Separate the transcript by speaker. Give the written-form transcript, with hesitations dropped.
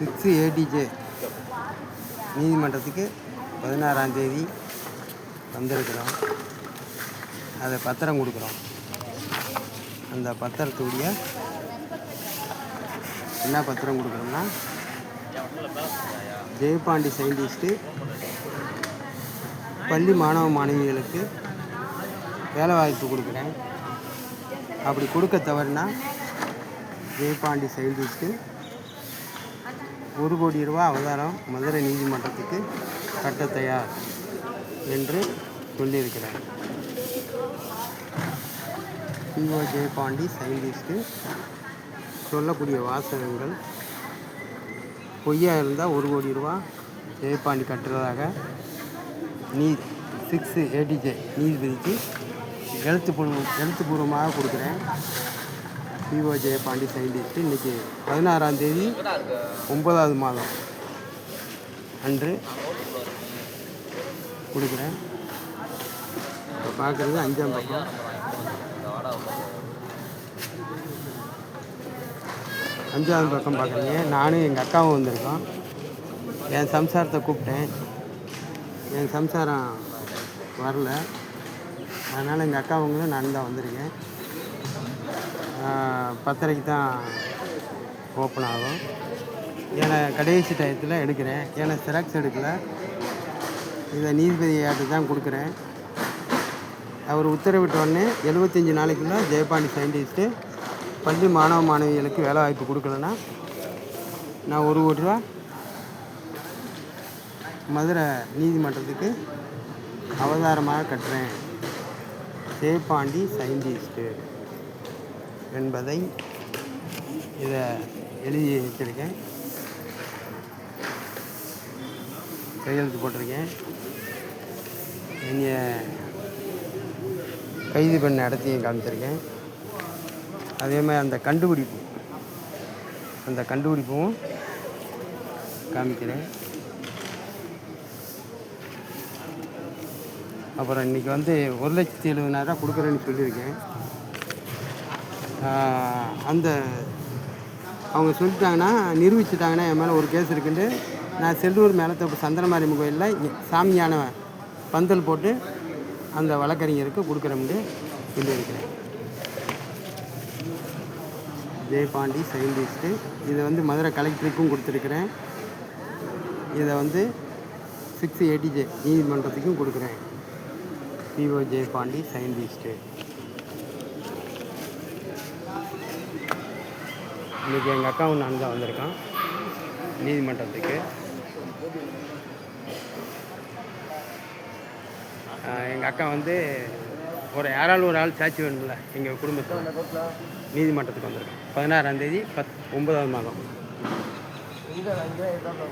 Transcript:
Speaker 1: 6 ADJ நீதிமன்றத்துக்கு 16ஆம் தேதி வந்திருக்கிறோம். அதை பத்திரம் கொடுக்குறோம். அந்த பத்திரத்துடைய என்ன பத்திரம் கொடுக்குறோம்னா, ஜெயபாண்டி சயின்டிஸ்ட்டு பள்ளி மாணவ மாணவிகளுக்கு வேலை வாய்ப்பு கொடுக்குறேன். அப்படி கொடுக்க தவறுனா ஜெயபாண்டி சயின்டிஸ்ட்டு 1 கோடி ரூபா அவதாரம் மதுரை நீதிமன்றத்துக்கு கட்ட தயார் என்று சொல்லியிருக்கிறேன். பிஓ ஜெயபாண்டி சயின்டிஸ்ட்டு சொல்லக்கூடிய வாசகங்கள் பொய்யா இருந்தால் 1 கோடி ரூபா ஜெயபாண்டி கட்டுறதாக 6 ஏடிஜே நீதிபதிக்கு எழுத்துப்பூர்வமாக கொடுக்குறேன். பிஓ ஜெயபாண்டி சயின்டிஸ்ட்டு இன்றைக்கி 16ஆம் தேதி 9வது மாதம் அன்று கொடுக்குறேன். இப்போ பார்க்குறது 5ஆம் பக்கம். 5வது பக்கம் பார்க்குறீங்க. நானும் எங்கள் அக்காவும் வந்திருக்கோம். என் சம்சாரத்தை கூப்பிட்டேன். என் சம்சாரம் வரல. அதனால் எங்கள் அக்காவங்களும் நான் தான் வந்திருக்கேன். 10:30க்கு தான் ஓப்பன் ஆகும். ஏன்னா கடைசி டயத்தில் எடுக்கிறேன். ஏன்னா ஜெராக்ஸ் எடுக்கலை. இதை நீதிபதியாட்டு தான் கொடுக்குறேன். அவர் உத்தரவிட்டோடனே 75 நாளைக்குள்ளே ஜெயபாண்டி சயின்டிஸ்ட்டு பள்ளி மாணவ மாணவிகளுக்கு வேலை வாய்ப்பு கொடுக்கலன்னா நான் 1 கோடி ரூபா மதுரை நீதிமன்றத்துக்கு அவதாரமாக கட்டுறேன். ஜெயபாண்டி சயின்டிஸ்ட்டு என்பதை இதை எழுதி வச்சுருக்கேன். கையெழுத்து போட்டிருக்கேன். என்னைய கைது பண்ண இடத்தையும் காமிச்சிருக்கேன். அதே மாதிரி அந்த கண்டுபிடிப்பும் காமிக்கிறேன். அப்புறம் இன்றைக்கி வந்து 1,70,000 கொடுக்குறேன்னு சொல்லியிருக்கேன். அந்த அவங்க சொல்லிட்டாங்கன்னா, நிரூபிச்சிட்டாங்கன்னா என் மேலே ஒரு கேஸ் இருக்குன்ட்டு நான் செல்லூர் மேலத்தோப்பு சந்தனமாரியம்மன் கோயிலில் சாமியான பந்தல் போட்டு அந்த வழக்கறிஞருக்கு கொடுக்குறோம்னு சொல்லியிருக்கிறேன். ஜெயபாண்டி சயின்டிஸ்ட்டு இதை வந்து மதுரை கலெக்டருக்கும் கொடுத்துருக்குறேன். இதை வந்து 6 ஏடிஜே நீதிமன்றத்துக்கும் கொடுக்குறேன். PO Jayapandi scientist. இன்றைக்கி எங்கள் அக்காவும் நான் தான் வந்திருக்கான் நீதிமன்றத்துக்கு. எங்கள் அக்கா வந்து யாராலும் ஒரு ஆள் சாட்சி வேணும்ல எங்கள் குடும்பத்தில் நீதிமன்றத்துக்கு வந்திருக்கேன். 16ஆம் தேதி 9வது மாதம்.